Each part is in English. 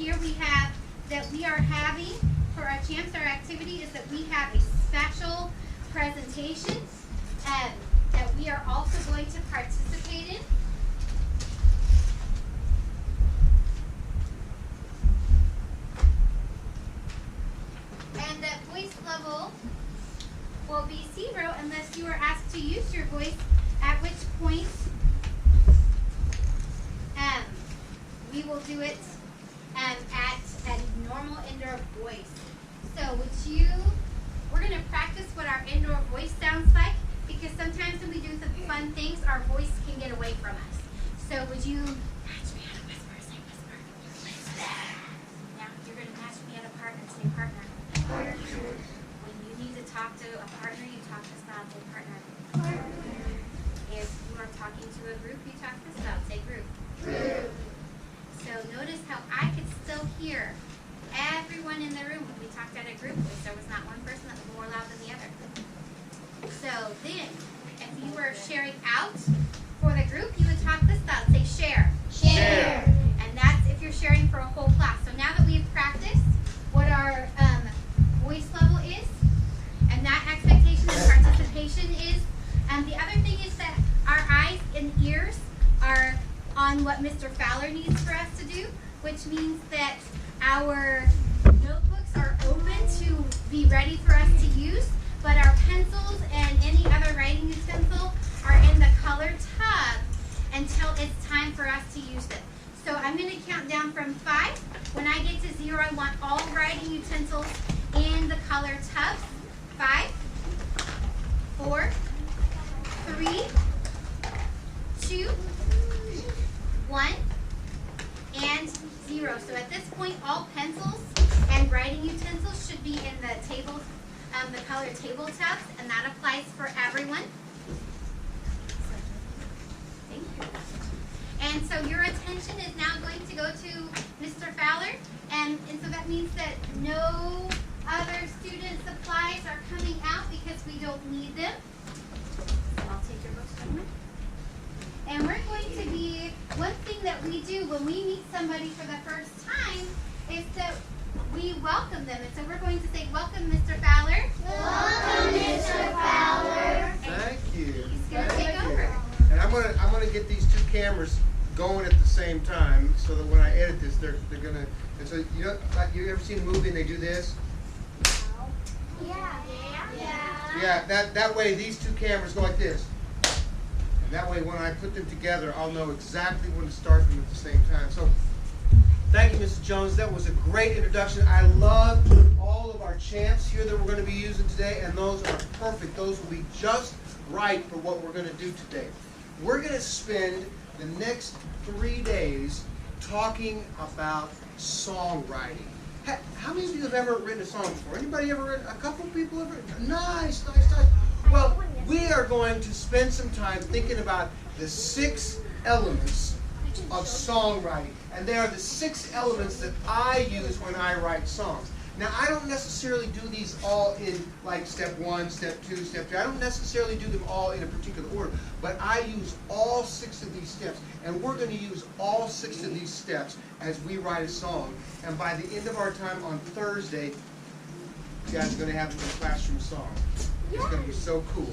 here we have that we are having for our Champs, our activity is that we have a special presentation that we are also going to participate in. And that voice level will be 0 unless you are asked to use your voice, at which point we will do it at a normal indoor voice. So we're going to practice what our indoor voice sounds like, because sometimes when we do some fun things, our voice can get away from us. So would you match me at a whisper, say whisper, whisper. Now you're going to match me at a partner, say partner. When you need to talk to a partner, you talk this loud, say partner. If you are talking to a group, you talk this loud, say group. Group. So notice how I could still hear everyone in the room when we talked at a group voice. There was not one person that was more loud than the other. So then, if you were sharing out for the group, you would talk this loud, say share. Share. And that's if you're sharing for a whole class. So now that we've practiced what our voice level is, and that expectation and participation is, the other thing is that our eyes and ears are on what Mr. Fowler needs for us to do, which means that our notebooks are open to be ready for us to use, but our pencils and any other writing utensil are in the color tub until it's time for us to use them. So I'm going to count down from 5. When I get to 0, I want all writing utensils in the color tub. 5, 4, 3, 2, 1, and 0. So at this point, all pencils and writing utensils should be in the tables, the color table tubs, and that applies for everyone. Thank you. And so your attention is now going to go to Mr. Fowler, and so that means that no other student supplies are coming out because we don't need them. So I'll take your books from here. And we're going to be, one thing that we do when we meet somebody for the first time is that we welcome them. And so we're going to say, welcome, Mr. Fowler. Welcome, Mr. Fowler. Thank you. He's going to take over. And I'm gonna get these 2 cameras going at the same time, so that when I edit this, they're gonna. And so you ever seen a movie and they do this? Yeah. That way these 2 cameras go like this. And that way when I put them together, I'll know exactly when to start them at the same time. So thank you, Mrs. Jones. That was a great introduction. I love all of our chants here that we're going to be using today, and those are perfect. Those will be just right for what we're going to do today. We're going to spend the next 3 days talking about songwriting. How many of you have ever written a song before? Anybody ever written? A couple of people have written? Nice. Well, we are going to spend some time thinking about the 6 elements of songwriting. And they are the 6 elements that I use when I write songs. Now, I don't necessarily do these all in like step 1, step 2, step 3. I don't necessarily do them all in a particular order. But I use all 6 of these steps. And we're going to use all 6 of these steps as we write a song. And by the end of our time on Thursday, you guys are going to have a classroom song. It's going to be so cool.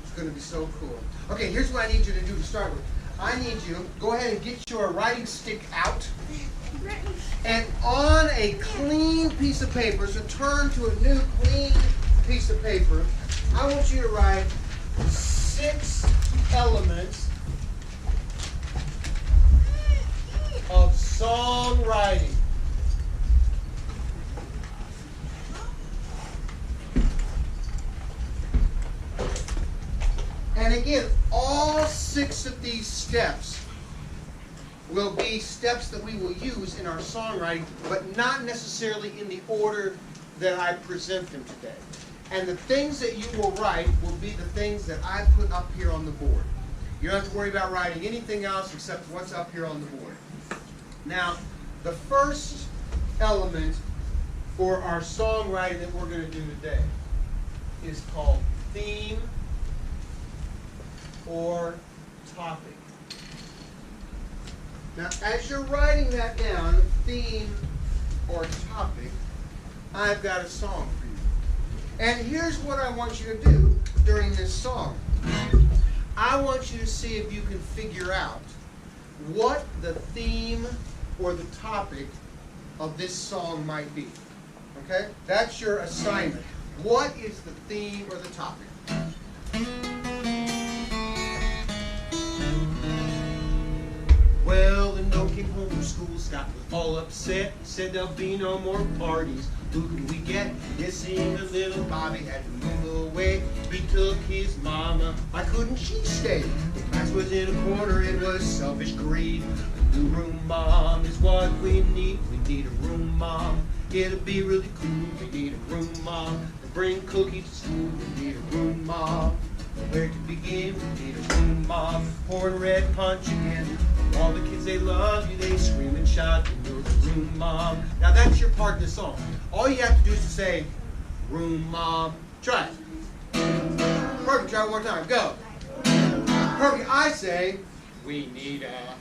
It's going to be so cool. Okay, here's what I need you to do to start with. I need you to go ahead and get your writing stick out. And on a clean piece of paper, so turn to a new clean piece of paper, I want you to write 6 elements of songwriting. And again, all 6 of these steps will be steps that we will use in our songwriting, but not necessarily in the order that I present them today. And the things that you will write will be the things that I put up here on the board. You don't have to worry about writing anything else except what's up here on the board. Now, the first element for our songwriting that we're going to do today is called theme or topic. Now, as you're writing that down, theme or topic, I've got a song for you. And here's what I want you to do during this song. I want you to see if you can figure out what the theme or the topic of this song might be. Okay? That's your assignment. What is the theme or the topic? Well, the note came home from school. Scott was all upset. He said there'll be no more parties. Who can we get? It seemed that little Bobby had to move away. He took his mama. Why couldn't she stay? The class was in a corner. It was selfish greed. A new room mom is what we need. We need a room mom. It'll be really cool. We need a room mom. To bring cookies to school. We need a room mom. Where to begin? We need a room mom. Pouring red punch again. All the kids, they love you, they scream and shout, and you're the room mom. Now that's your part of the song. All you have to do is to say, room mom. Try it. Perfect, try it one more time, go. Perfect, I say, we need a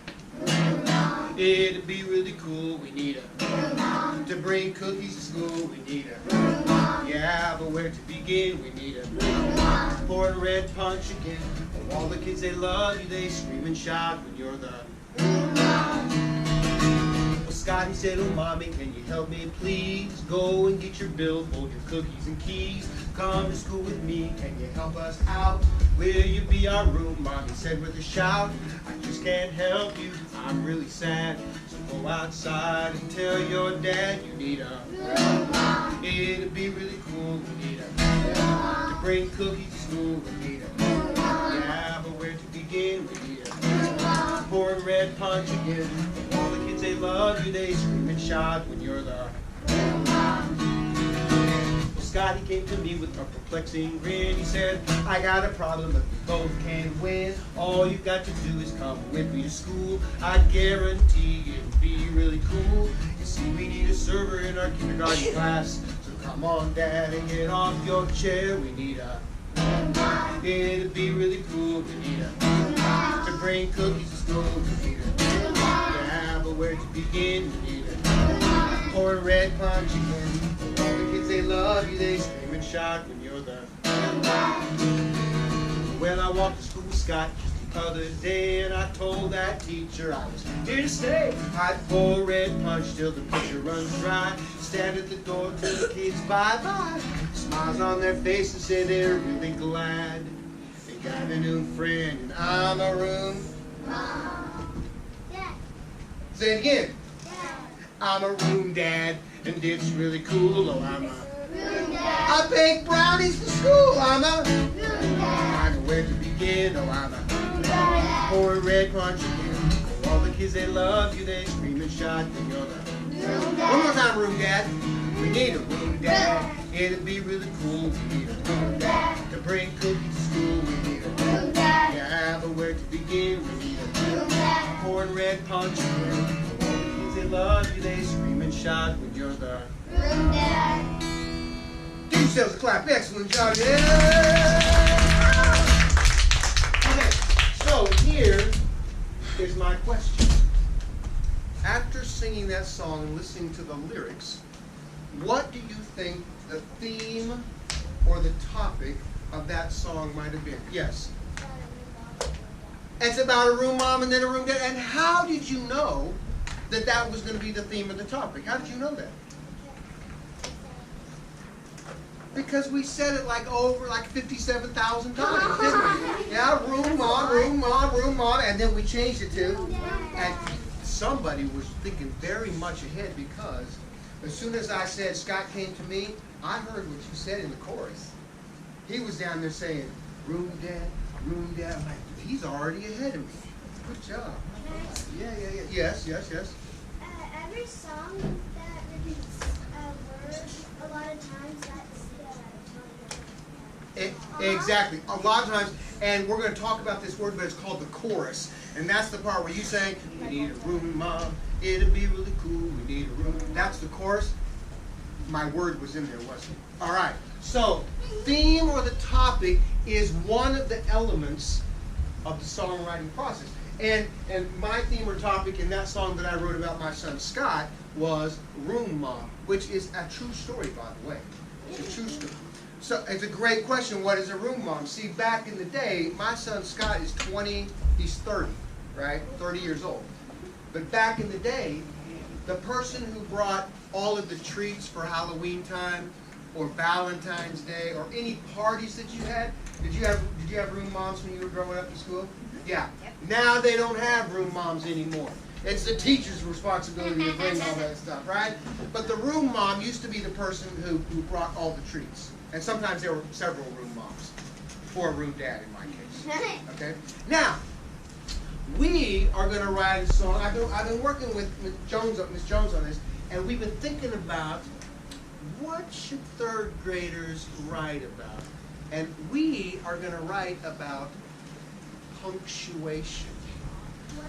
room mom. It'd be really cool, we need a room mom. To bring cookies to school, we need a room mom. Yeah, but where to begin, we need a room mom. Pouring red punch again. All the kids, they love you, they scream and shout when you're the room mom. Well, Scott, he said, oh, mommy, can you help me, please? Go and get your billfold, your cookies and keys. Come to school with me, can you help us out? Will you be our room mom? He said with a shout, I just can't help you, I'm really sad. So go outside and tell your dad you need a room mom. It'll be really cool, we need a room mom. To bring cookies to school, we need a room mom. Yeah, but where to begin, we need a room mom. Pouring red punch again. All the kids, they love you, they scream and shout when you're the room mom. Scott, he came to me with a perplexing grin. He said, I got a problem, but we both can win. All you got to do is come with me to school. I guarantee it'll be really cool. You see, we need a server in our kindergarten class. So come on, Dad, and get off your chair. We need a room mom. It'll be really cool. We need a room mom. To bring cookies to school. We need a room mom. Yeah, but where to begin? We need a room mom. Pour a red punch again. All the kids, they love you, they scream and shout when you're the room mom. Well, I walked to school with Scott just the other day, and I told that teacher I was here to stay. I'd pour a red punch till the picture runs dry. Stand at the door till the kids bye-bye. Smiles on their faces say they're really glad. They got a new friend, and I'm a room mom. Dad. Say it again. Dad. I'm a room dad, and it's really cool. Oh, I'm a Room dad. I bake brownies for school. I'm a Room dad. I know where to begin. Oh, I'm a Room dad. pour a red punch again. Oh, all the kids, they love you, they scream and shout when you're the Room one more dad. time, room dad. We need a room dad. It'll be really cool. We need a room dad. To bring cookies to school. We need a Room dad. yeah, but where to begin? We need a Room dad. pouring red punch again. Oh, all the kids, they love you, they scream and shout when you're the Room dad. give yourselves a clap. Excellent job. Yeah. Okay, so here is my question. After singing that song and listening to the lyrics, what do you think the theme or the topic of that song might have been? Yes. It's about a room mom and then a room dad. And how did you know that that was going to be the theme of the topic? How did you know that? Because we said it like 57,000 times, didn't we? Yeah, room mom, room mom, room mom, and then we changed it to, and somebody was thinking very much ahead because as soon as I said Scott came to me, I heard what you said in the chorus. He was down there saying, room dad, room dad. I'm like, he's already ahead of me. Good job. Yeah. Yes. Every song that repeats a word a lot of times, that's the tone. Exactly. A lot of times, and we're going to talk about this word, but it's called the chorus. And that's the part where you say, we need a room, mom. It'll be really cool. We need a room. That's the chorus. My word was in there, wasn't it? All right. So, theme or the topic is one of the elements of the songwriting process. And my theme or topic in that song that I wrote about my son Scott was Room Mom, which is a true story, by the way. It's a true story. So it's a great question. What is a room mom? See, back in the day, my son Scott is 20. He's 30, right? 30 years old. But back in the day, the person who brought all of the treats for Halloween time, or Valentine's Day, or any parties that you had, did you have room moms when you were growing up in school? Yeah. Now they don't have room moms anymore. It's the teacher's responsibility to bring all that stuff, right? But the room mom used to be the person who brought all the treats. And sometimes there were several room moms, or a room dad in my case. Okay? Now, we are going to write a song. I've been working with Miss Jones on this, and we've been thinking about what should third graders write about. And we are going to write about punctuation.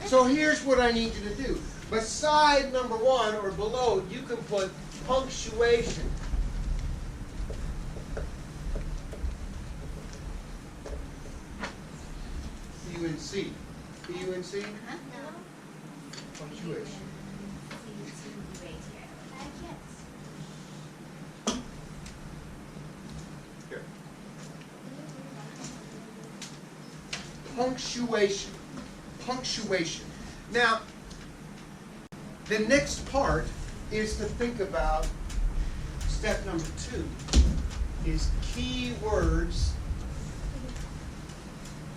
So here's what I need you to do. Beside number 1 or below, you can put punctuation. P-U-N-C. P-U-N-C? Uh-huh. Punctuation. Here. Punctuation. Punctuation. Now, the next part is to think about step number 2 is key words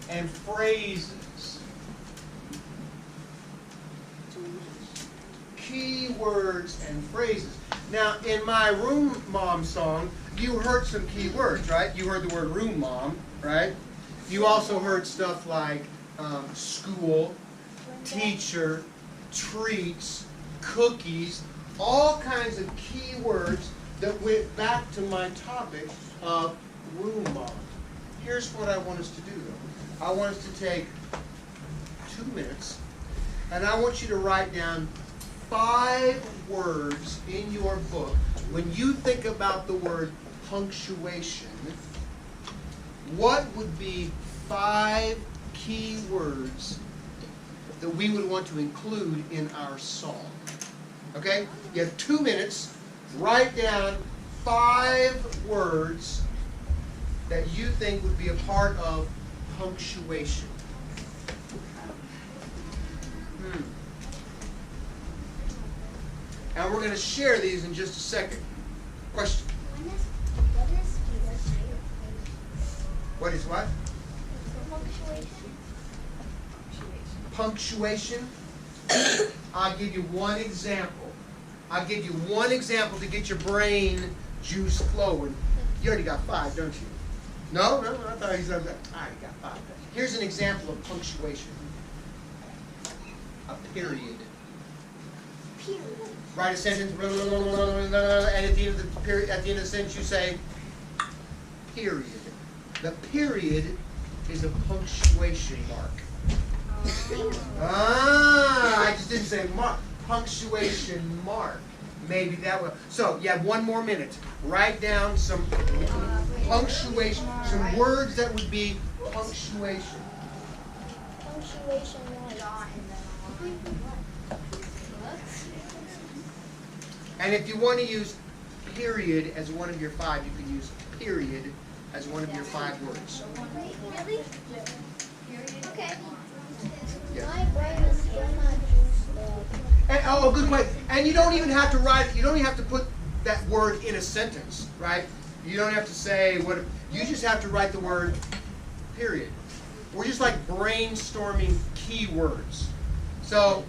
and phrases. Key words and phrases. Now, in my Room Mom song, you heard some key words, right? You heard the word room mom, right? You also heard stuff like school, teacher, treats, cookies, all kinds of key words that went back to my topic of room mom. Here's what I want us to do, though. I want us to take 2 minutes, and I want you to write down 5 words in your book. When you think about the word punctuation, what would be 5 key words that we would want to include in our song? Okay? You have 2 minutes. Write down 5 words that you think would be a part of punctuation. And we're going to share these in just a second. Question. What is what? Punctuation. I'll give you one example. I'll give you one example to get your brain juice flowing. You already got 5, don't you? No, I thought you said that. I already got 5. Here's an example of punctuation. A period. Write a sentence, and at the end of the period, at the end of the sentence, you say period. The period is a punctuation mark. I just didn't say mark. Punctuation mark. Maybe that will. So you have 1 more minute. Write down some punctuation, some words that would be punctuation. Punctuation. And if you want to use period as one of your 5, you can use period as one of your 5 words. Really? Okay. Yeah. My brain is still not juiced. And, oh, good point. And you don't even have to write. You don't even have to put that word in a sentence, right? You don't have to say what. You just have to write the word period. We're just like brainstorming keywords. So,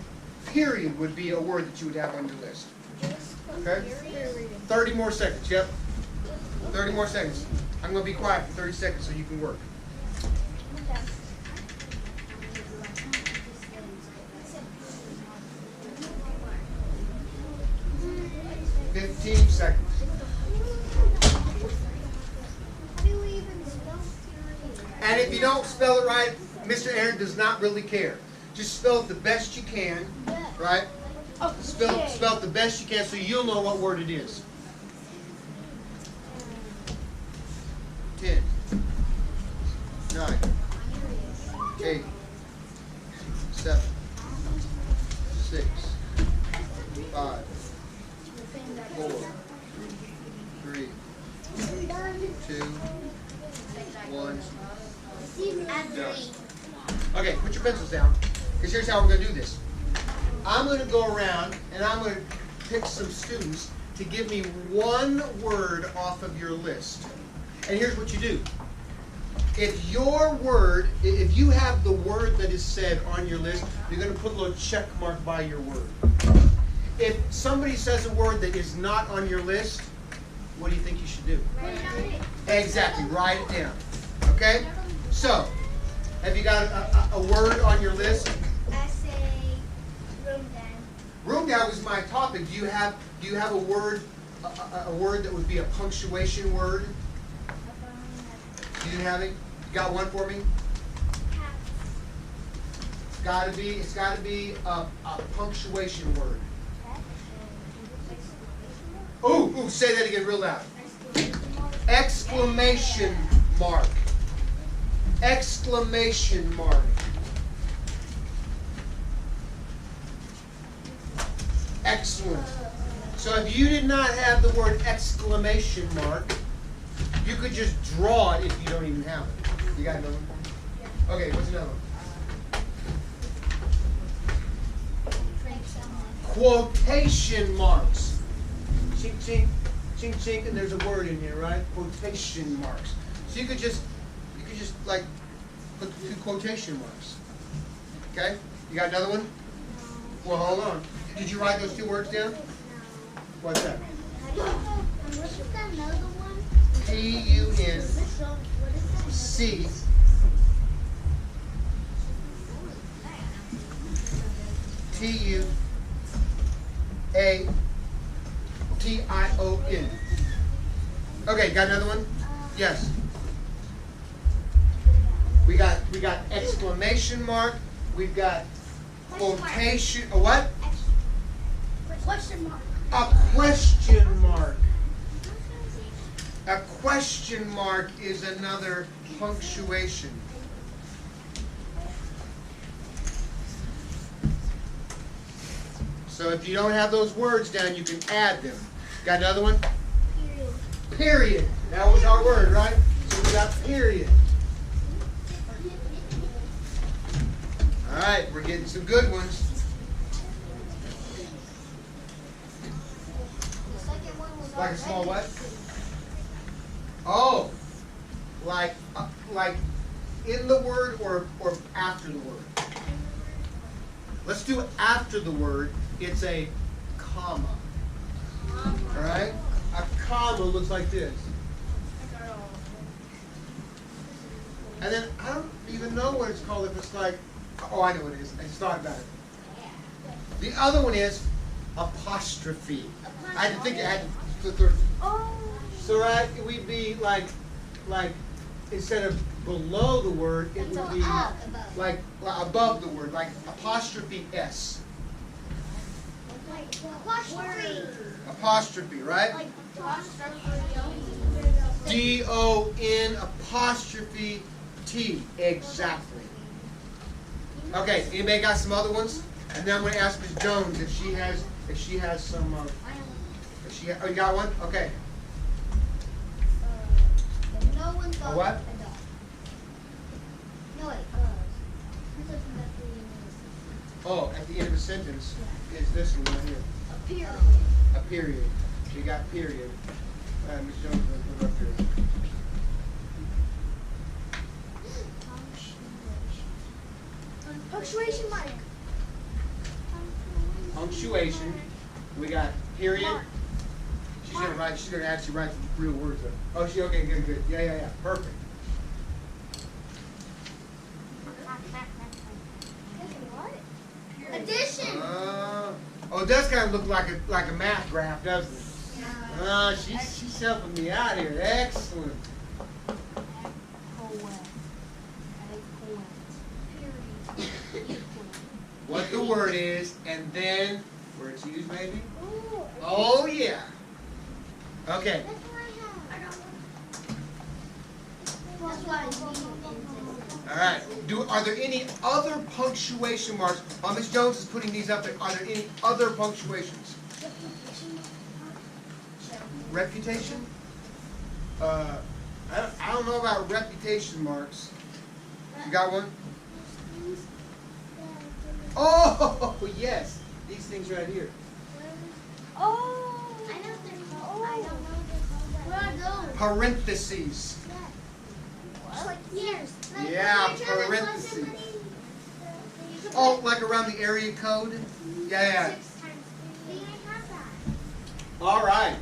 period would be a word that you would have on your list. Okay? 30 more seconds. Yep. 30 more seconds. I'm going to be quiet for 30 seconds so you can work. 15 seconds. How do we even spell period? And if you don't spell it right, Mr. Aaron does not really care. Just spell it the best you can, right? Spell it the best you can so you'll know what word it is. 10, 9, 8, 7, 6, 5, 2, 1. At No. 3. Okay, put your pencils down. Because here's how we're going to do this. I'm going to go around and I'm going to pick some students to give me one word off of your list. And here's what you do. If your word, if you have the word that is said on your list, you're going to put a little check mark by your word. If somebody says a word that is not on your list, what do you think you should do? Exactly, write it down. Okay? So, have you got a word on your list? I say room down. Room down was my topic. Do you have a word that would be a punctuation word? Do you have it? You got one for me? It's got to be a punctuation word. Ooh, say that again real loud. Exclamation mark. Exclamation mark. Excellent. So if you did not have the word exclamation mark, you could just draw it if you don't even have it. You got another one? Okay, what's another one? Quotation marks. Chink, chink, chink, chink, and there's a word in here, right? Quotation marks. So you could just like put 2 quotation marks. Okay? You got another one? Well, hold on. Did you write those 2 words down? What's that? What's another one? P-U-N-C T-U-A-T-I-O-N. Okay, got another one? Yes. We got exclamation mark. We've got quotation. A what? Question mark. A question mark. A question mark is another punctuation. So if you don't have those words down, you can add them. Got another one? Period. That was our word, right? So we got period. All right, we're getting some good ones. Like a small what? Oh, like in the word or after the word? Let's do after the word. It's a comma. All right? A comma looks like this. And then I don't even know what it's called if it's like, oh, I know what it is. I just thought about it. The other one is apostrophe. I had to think. I had to third. So right, it would be like instead of below the word, it would be like above the word, like apostrophe S. Apostrophe, right? D-O-N apostrophe T. Exactly. Okay, anybody got some other ones? And then I'm going to ask Ms. Jones if she has some. Oh, you got one? Okay. No one thought A what? a dog. No, wait. Oh, at the end of a sentence is this one right here. A period. A period. So you got period. Ms. Jones, put it up here. Punctuation mark. Punctuation. We got period. She's gonna actually write the real words up. Oh, okay, good. Yeah. Perfect. Addition. Oh, it does kind of look like a math graph, doesn't it? She's helping me out here. Excellent. What the word is, and then where it's used, maybe? Oh, yeah. Okay. All right. Are there any other punctuation marks? Ms. Jones is putting these up there. Are there any other punctuations? Reputation? I don't know about reputation marks. You got one? Oh, yes. These things right here. Oh, I know what they're called. I don't know what they're called. What are those? Parentheses. Just like years. Like Yeah, when you're trying to tell parentheses. somebody, you can Oh, put like around the area code? Yeah. 6 times 3. May I have that? All right.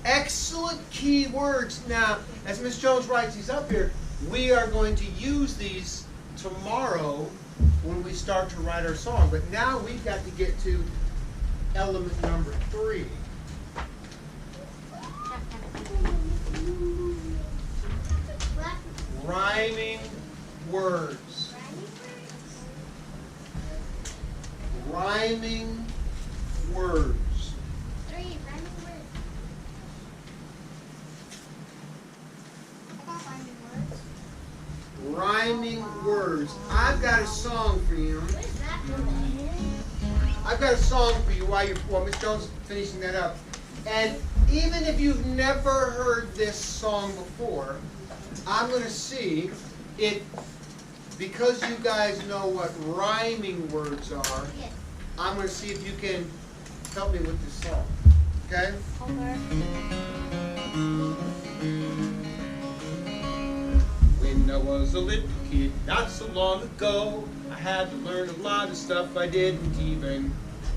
Excellent key words. Now, as Miss Jones writes these up here, we are going to use these tomorrow when we start to write our song. But now we've got to get to element number 3. What? Rhyming words. Rhyming words. 3 rhyming words. I got rhyming words. Rhyming words. I've got a song for you. What is that? I've got a song for you while Miss Jones is finishing that up. And even if you've never heard this song before, I'm going to see if, because you guys know what rhyming words are, Yes. I'm going to see if you can help me with this song. Okay? When I was a little kid, not so long ago, I had to learn a lot of stuff I didn't even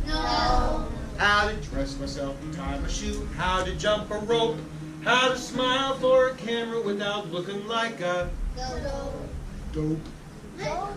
No. how to dress myself and tie my shoe, how to jump a rope, how to smile for a camera without looking like a Go. dope.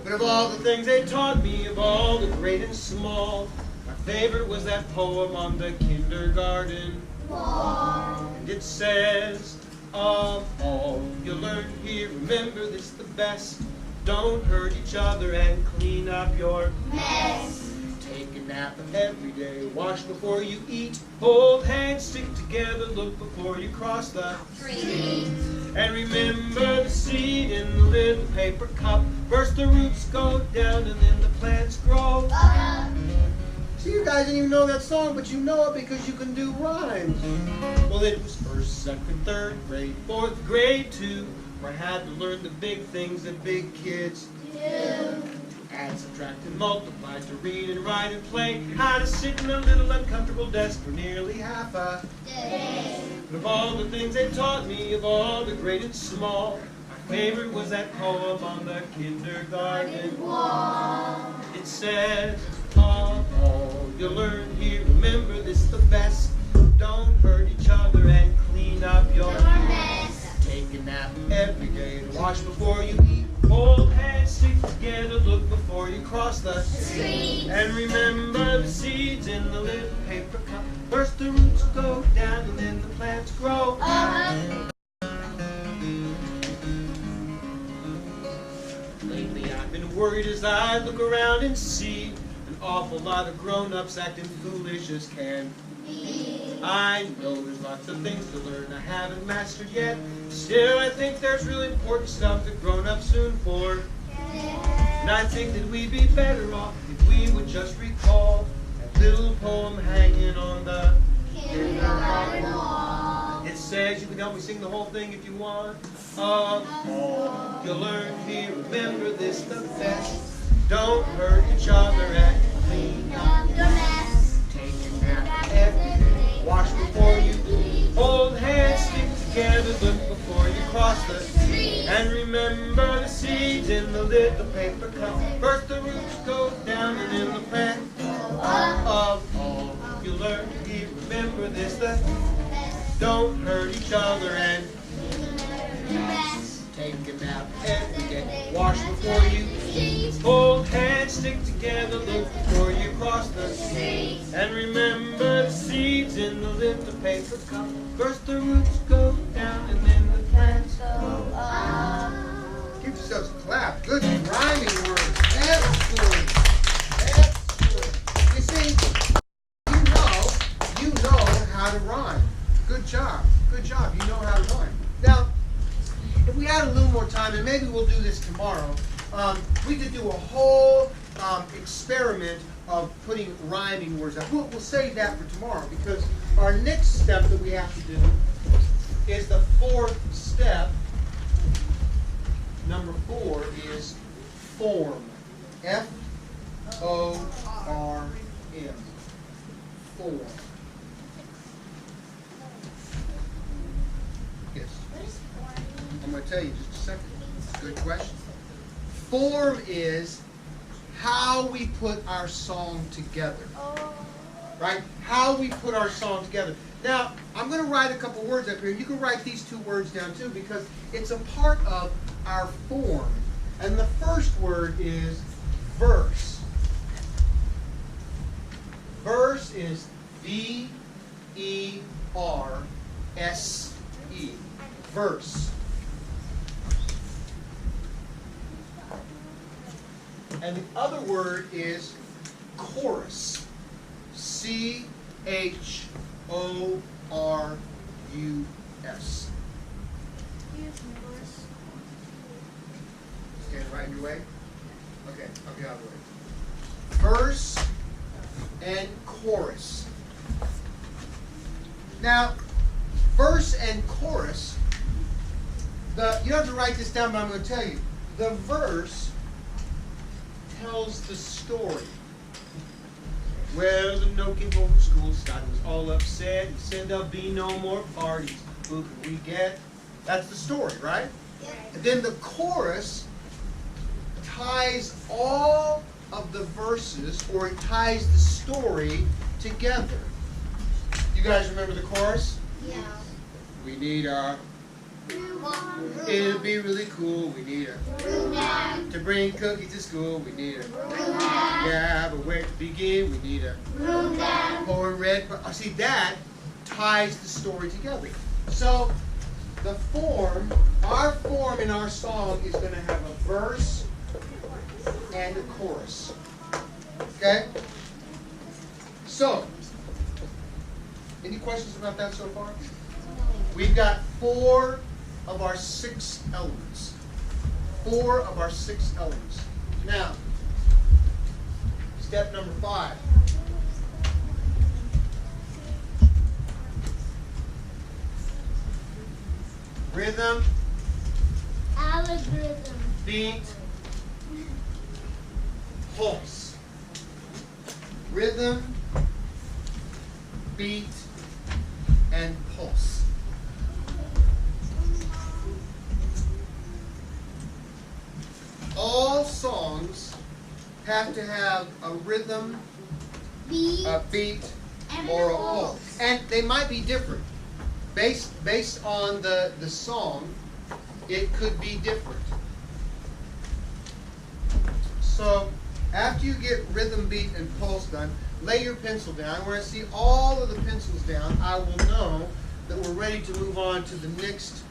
But of all the things they taught me, of all the great and small, my favorite was that poem on the kindergarten. And it says, of all you learn here, remember this the best. Don't hurt each other and clean up your Mess. Take a nap every day, wash before you eat, hold hands, stick together, look before you cross the Street. and remember the seed in the little paper cup. First the roots go down and then the plants grow. See, you guys didn't even know that song, but you know it because you can do rhymes. Well, it was first, second, third grade, fourth grade too, where I had to learn the big things that big kids add, subtract, and multiply, to read and write and play, how to sit in a little uncomfortable desk for nearly half a But of all the things they taught me, of all the great and small, my favorite was that poem on the kindergarten wall. It says, of all you learn here, remember this the best. Don't hurt each other and clean up your Mess. Take a nap every day, wash before you eat, hold hands, stick together, look before you cross the Street. and remember the seeds in the little paper cup. First the roots go down and then the plants grow. Lately I've been worried as I look around and see an awful lot of grown-ups acting foolish as can. I know there's lots of things to learn I haven't mastered yet. Still, I think there's really important stuff that grown-ups soon for. And I think that we'd be better off if we would just recall that little poem hanging on the Kindergarten wall. It says, you can help me sing the whole thing if you want. Of all you learn here, remember this the best. Don't hurt each other and clean up. Your mess. Take a nap every day. Wash before you eat. Hold hands, stick together, look before you cross the Street. and remember the seeds in the little paper cup. First the roots go down and then the plant. Of all you learn here, remember this the don't hurt each other and take a nap every day. Wash before you eat. Hold hands, stick together, look before you cross the street. And remember the seeds in the little paper cup. First the roots go down and then the plants go up. Give yourselves a clap. Good rhyming words. Excellent. Excellent. You see, you know how to rhyme. Good job. Good job. You know how to rhyme. Now, if we had a little more time, and maybe we'll do this tomorrow, we could do a whole experiment of putting rhyming words out. We'll save that for tomorrow because our next step that we have to do is the fourth step, number 4 is form. F-O-R-M. Form. Yes. What is forming? I'm going to tell you in just a second. Good question. Form is how we put our song together. Right? How we put our song together. Now, I'm going to write a couple words up here. You can write these 2 words down too because it's a part of our form. And the first word is verse. Verse is V-E-R-S-E. Verse. And the other word is chorus. C-H-O-R-U-S. Stand right in your way? Okay, I'll get out of the way. Verse and chorus. Now, verse and chorus, you don't have to write this down, but I'm going to tell you. The verse tells the story. Well, the no came home from school, Scott was all upset. He said there'll be no more parties. Who can we get? That's the story, right? Yeah. And then the chorus ties all of the verses, or it ties the story together. You guys remember the chorus? Yeah. We need our, it'll be really cool. We need a, to bring cookies to school. We need a, yeah, but where to begin? We need a, pour red. See, that ties the story together. So the form, our form in our song is going to have a verse and a chorus. Okay? So, any questions about that so far? We've got 4 of our 6 elements. 4 of our 6 elements. Now, step number 5. Rhythm, Algorithm. beat, pulse. Rhythm, beat, and pulse. All songs have to have a rhythm, Beat. a beat, And or a a pulse. pulse. And they might be different. Based on the song, it could be different. So, after you get rhythm, beat, and pulse done, lay your pencil down. When I see all of the pencils down, I will know that we're ready to move on to the next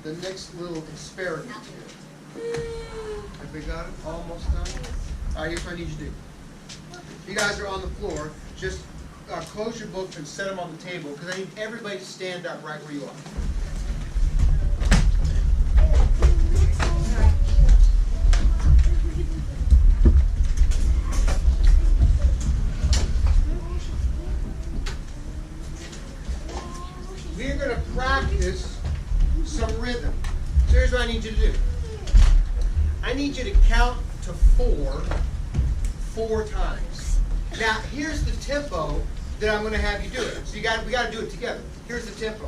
little experiment here. Have we got it? Almost done? All right, here's what I need you to do. You guys are on the floor. Just close your books and set them on the table because I need everybody to stand up right where you are. We're going to practice some rhythm. So here's what I need you to do. I need you to count to 4 times. Now, here's the tempo that I'm going to have you do it. So we got to do it together. Here's the tempo.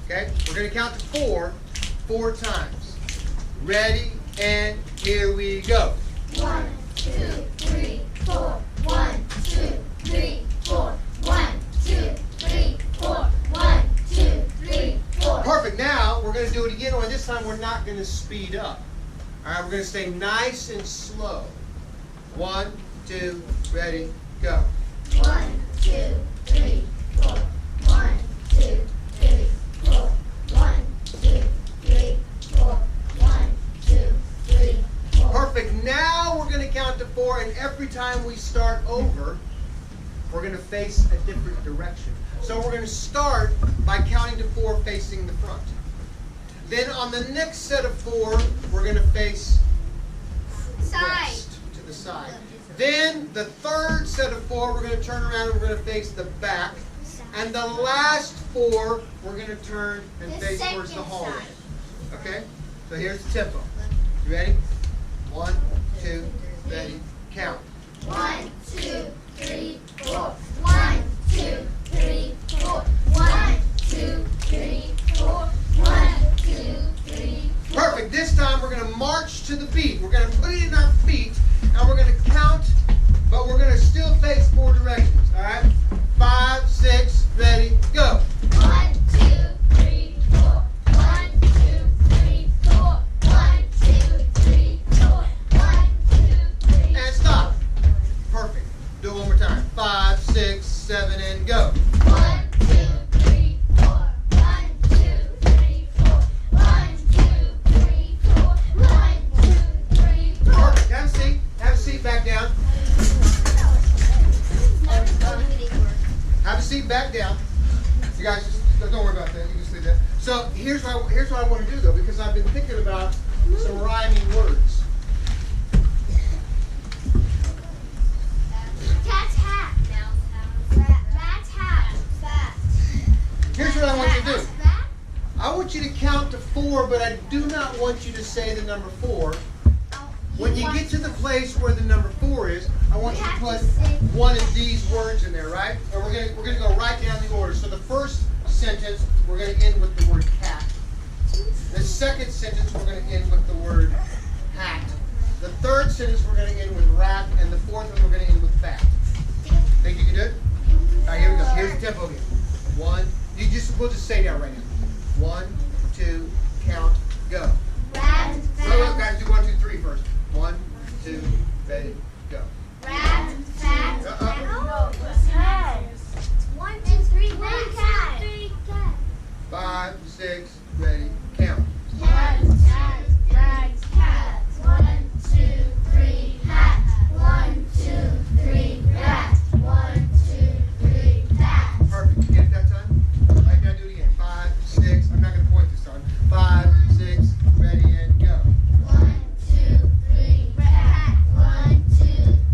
Okay? We're going to count to 4 times. Ready? And here we go. 1, 2, 3, 4. 1, 2, 3, 4. 1, 2, 3, 4. 1, 2, 3, 4. Perfect. Now we're going to do it again. Only this time we're not going to speed up. All right, we're going to stay nice and slow. 1, 2, ready, go. 1, 2, 3, 4. 1, 2, 3, 4. 1, 2, 3, 4. 1, 2, 3, 4. Perfect. Now we're going to count to 4, and every time we start over, we're going to face a different direction. So we're going to start by counting to 4 facing the front. Then on the next set of 4, we're going to face west to the side. Then the third set of 4, we're going to turn around and we're going to face the back. And the last 4, we're going to turn and The face towards the second hallway. side. Okay? So here's the tempo. You ready? 1, 2, ready, count. 1, 2, 3, 4. 1, 2, 3, 4. 1, 2, 3, 4. 1, 2, 3, 4. Perfect. This time we're going to march to the beat. We're going to put it in our feet, and we're going to count, but we're going to still face 4 directions. All right? 5, 6, ready, go. 1, 2, 3, 4. 1, 2, 3, 4. 1, 2, 3, 4. 1, 2, 3. And stop. Perfect. Do it one more time. 5, 6, 7, and go. 1, 2, 3, 4. 1, 2, 3, 4. 1, 2, 3, 4. 1, 2, 3, 4. Perfect. Have a seat. Have a seat back down. Have a seat back down. You guys just don't worry about that. You can just leave that. So here's what I want to do though, because I've been thinking about some rhyming words. Cat's hat. Rat's hat. Here's what I want you to do. Rat? I want you to count to 4, but I do not want you to say the number 4. When you get to the place where the number 4 is, I want you to put one of these words in there, right? And we're gonna go right down the order. So the first sentence, we're gonna end with the word cat. The second sentence, we're gonna end with the word hat. The third sentence, we're gonna end with rat, and the fourth one, we're gonna end with fat. Think you can do it? All right, here we go. Here's the tempo again. 1. We'll just say that right now. 1, 2, count, go. Rat. Well, guys, do 1, 2, 3 first. 1, 2, ready, go. Rat. Fat. Uh-uh. 1, 2, 3. Cat. 5, 6, ready, count. 1, 2, 3, cat. 1, 2, 3, hat. 1, 2, 3, rat. 1, 2, 3, bat. Perfect. You get it that time? All right, now do it again. 5, 6. I'm not going to point this time. 5, 6, ready, and go. 1, 2, 3, rat. 1, 2,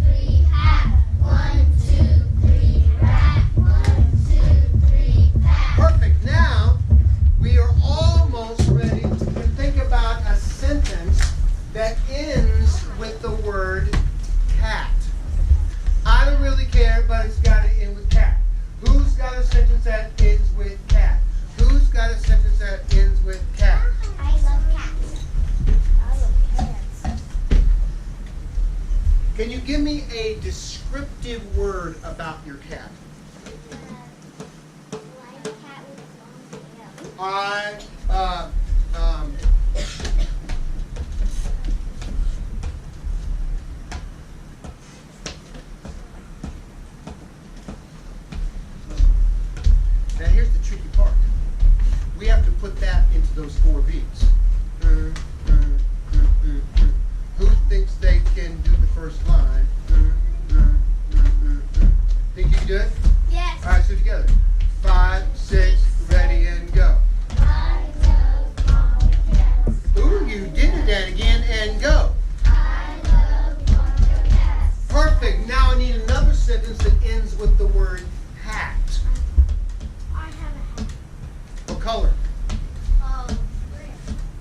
3, hat. 1, 2, 3, rat. 1, 2, 3, bat. Perfect. Now, we are almost ready to think about a sentence that ends with the word cat. I don't really care, but it's got to end with cat. Who's got a sentence that ends with cat? Who's got a sentence that ends with cat? I love cats. I love cats. Can you give me a descriptive word about your cat? Like a cat with a long tail. I, Now here's the tricky part. We have to put that into those 4 beats. Who thinks they can do the first line? Think you can do it? Yes. All right, so together. 5, 6, ready, and go. I love long cats. Ooh, you did it then again, and go. I love long cats. Perfect. Now I need another sentence that ends with the word hat. I have a hat. What color?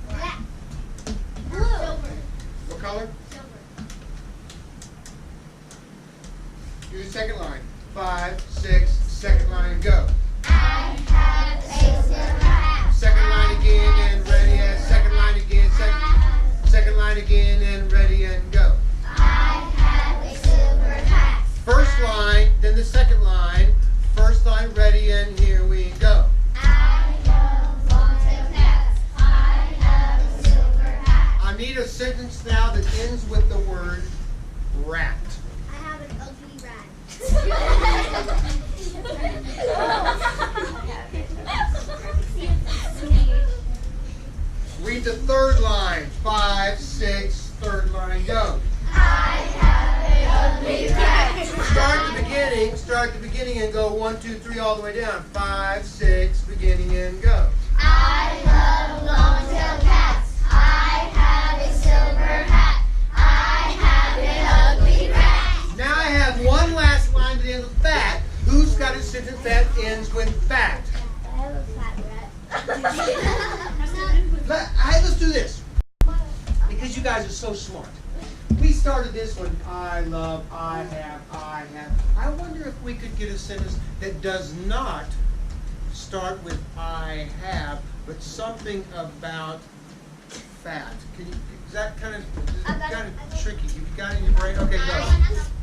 Black. Blue. Silver. What color? Silver. Do the second line. 5, 6, second line, go. I have a silver hat. Second line again, and ready, and second line again, second line again, and ready, and go. I have a silver hat. First line, then the second line. First line, ready, and here we go. I love long-tailed cats. I have a silver hat. I need a sentence now that ends with the word rat. I have an ugly rat. Read the third line. 5, 6, third line, go. I have an ugly rat. Start at the beginning and go 1, 2, 3 all the way down. 5, 6, beginning and go. I love long-tailed cats. I have a silver hat. I have an ugly rat. Now I have one last line to the end of that. Who's got a sentence that ends ends with fat. I have a fat rat. Hey, let's do this. Because you guys are so smart. We started this one, I love, I have, I have. I wonder if we could get a sentence that does not start with I have, but something about fat. Can you, is that kind of tricky? You got it in your brain? Okay, go.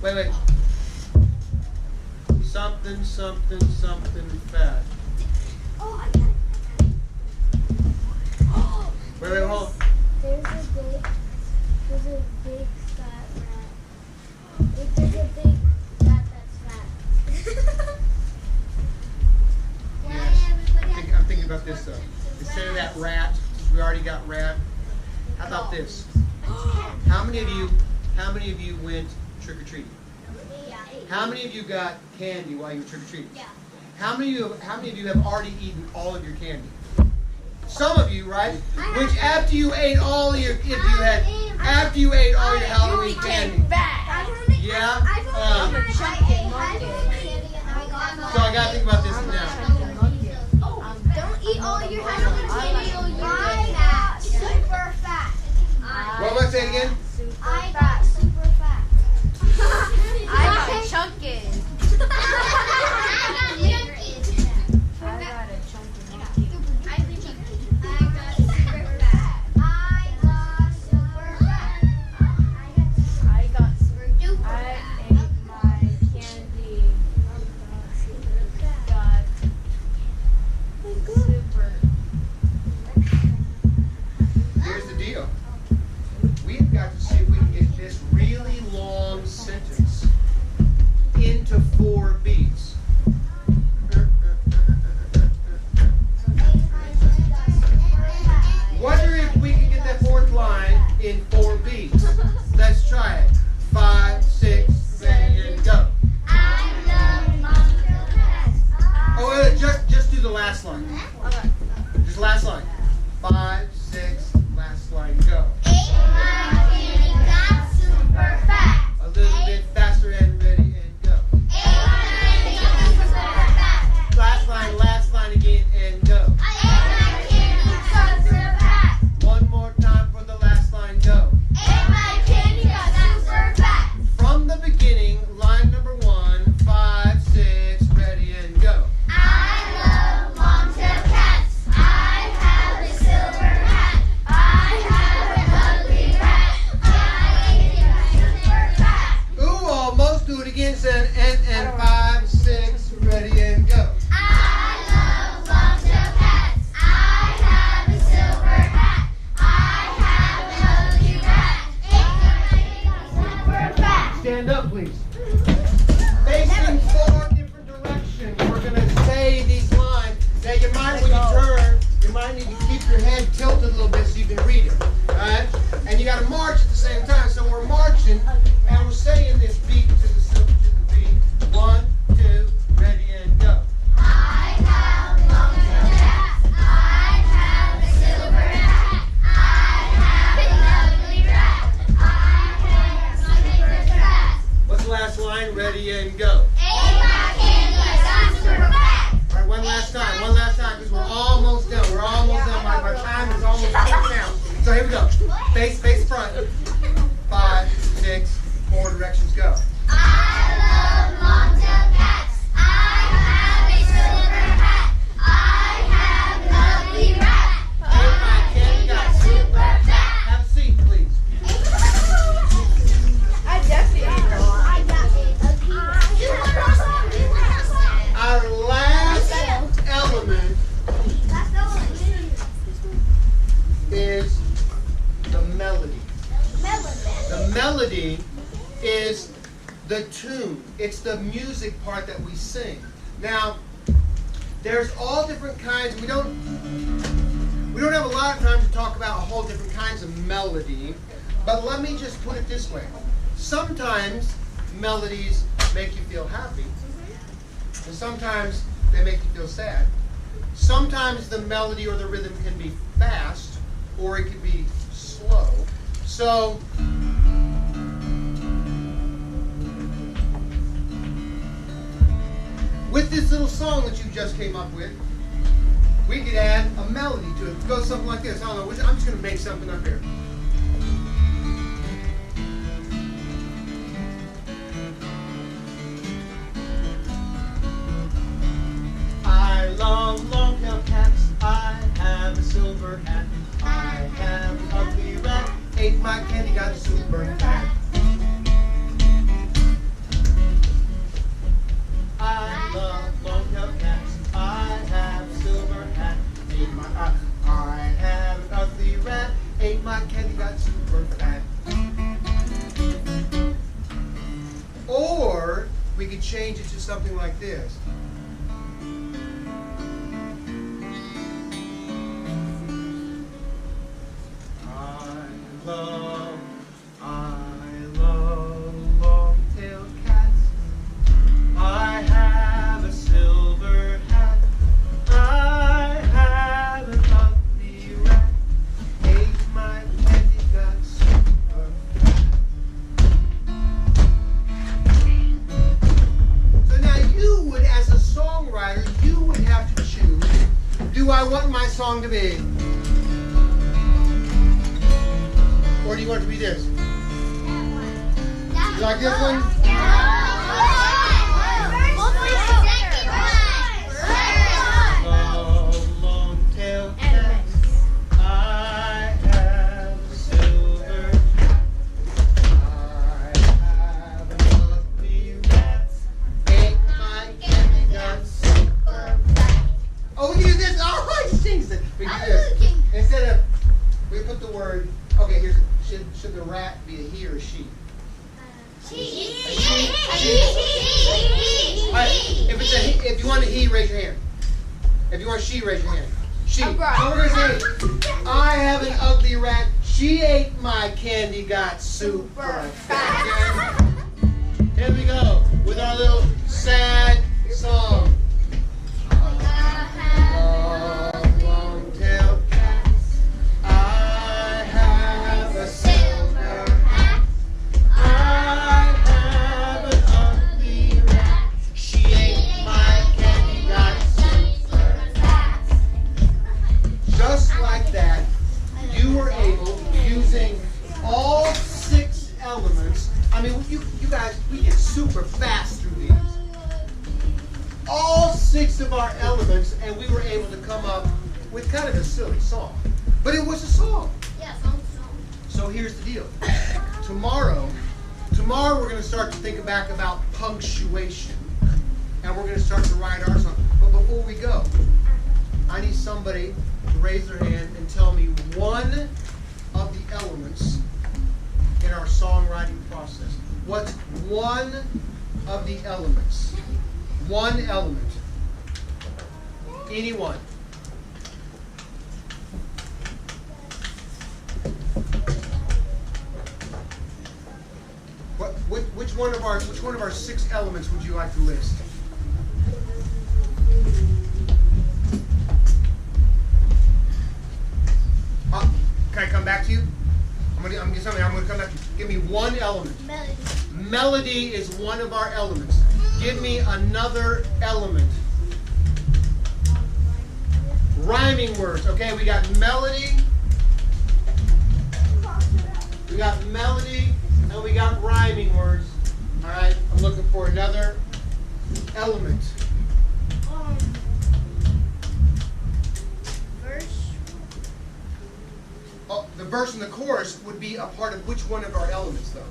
Wait. Something, something, something fat. Oh, I got it. Oh, Wait, hold on. There's a big fat rat. There's a big rat that's fat. Yes. I'm thinking about this though. Instead of that rat, we already got rat. How about this? How many of you went trick or treating? How many of you got candy while you were trick or treating? Yeah. How many of you have already eaten all of your candy? Some of you, right? Which after you ate all your after you ate all your Halloween candy. Yeah. So I gotta think about this now. Don't eat all your Halloween candy or you get fat. Super fat. What am I saying again? I got super fat. I got chunky. I got a chunky monkey. I ate my candy. Got super. Here's the deal. We've got to see if we can get this really long sentence into 4 beats. Wonder if we can get that 4th line in 4 beats. Let's try it. 5, 6, 7, and go. Oh, wait, just do the last line. Just last line. 5, 6, last line, go. A little bit faster and ready and go. Last line again and go. One more time for the last line, go. From the beginning, line number 1, 5, 6, ready and go. Ooh, almost do it again, said and 5, 6, ready and go. Stand up, please. Facing 4 different directions. We're going to say these lines. Now, you might, when you turn, you might need to keep your head tilted a little bit so you can read it. Alright? And you got to march at the same time. So we're marching, and we're saying this beat to the beat. 1, 2, ready, and go. What's the last line? Ready, and go. Alright, one last time, because we're almost done. My time is almost up now. So here we go. Face front. 5, 6, 4 directions, go. Have a seat, please. I definitely Our last element is the melody. The melody is the tune. It's the music part that we sing. Now, there's all different kinds. We don't have a lot of time to talk about a whole different kinds of melody, but let me just put it this way. Sometimes melodies make you feel happy, and sometimes they make you feel sad. Sometimes the melody or the rhythm can be fast, or it can be slow. So, with this little song that you just came up with, we could add a melody to it. It goes something like this. I don't know. I'm just going to make something up here. I love long-tailed cats. I have a silver hat. I have an ugly rat. Ate my candy, got super fat. I love long-tailed cats. I have a silver hat. I have an ugly rat. Ate my candy, got super fat. Or we could change it to something like this. I love long-tailed cats. I have a silver hat. I have an ugly rat. Ate my candy, got super fat. So now you would, as a songwriter, you would have to choose, do I want my song to be? Or do you want it to be this? You like this one? Long-tailed cats. I have a silver hat. I have an ugly rat. Ate my candy, got super fat. Oh, we can do this. Oh, he sings it. We can do this. Instead of, we put the word. Okay, here's. Should the rat be a he or a she? She. Alright, if you want a he, raise your hand. If you want a she, raise your hand. She. So we're gonna say, I have an ugly rat. She ate my candy, got super fat. Here we go with our little sad song. Long-tailed cats. I have a silver hat. I have an ugly rat. She ate my candy, got super fat. Just like that, you were able, using all 6 elements. I mean, you guys, we get super fast through these. All 6 of our elements, and we were able to come up with kind of a silly song. But it was a song. So here's the deal. Tomorrow we're going to start to think back about punctuation. And we're going to start to write our song. But before we go, I need somebody to raise their hand and tell me one of the elements in our songwriting process. What's one of the elements? One element. Anyone? Which one of our 6 elements would you like to list? Can I come back to you? I'm gonna come back to you. Give me one element. Melody. Melody is one of our elements. Give me another element. Rhyming words. Okay, we got melody. We got melody and we got rhyming words. All right, I'm looking for another element. Verse. Oh, the verse and the chorus would be a part of which one of our elements, though?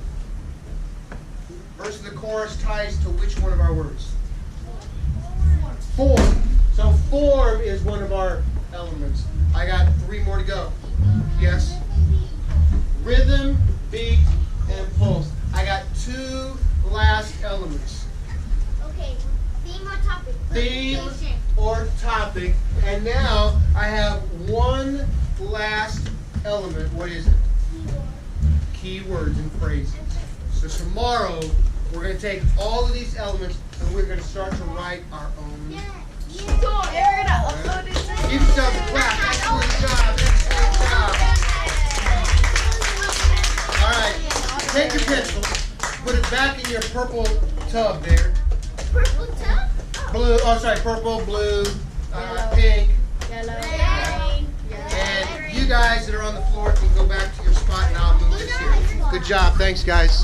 Verse and the chorus ties to which one of our words? Form. So form is one of our elements. I got 3 more to go. Yes? Rhythm, beat, and pulse. I got 2 last elements. Okay. Theme or topic? Theme Location. or topic. And now I have one last element. What is it? Keywords and phrases. So tomorrow we're going to take all of these elements and we're going to start to write our own. Cool, you're gonna upload it. Give yourself a clap. Excellent job. Excellent job. All right. Take your pencil. Put it back in your purple tub there. Purple tub? Oh. blue, oh sorry, purple, blue, pink. Yellow. And you guys that are on the floor can go back to your spot and I'll move this here. Good job, thanks guys.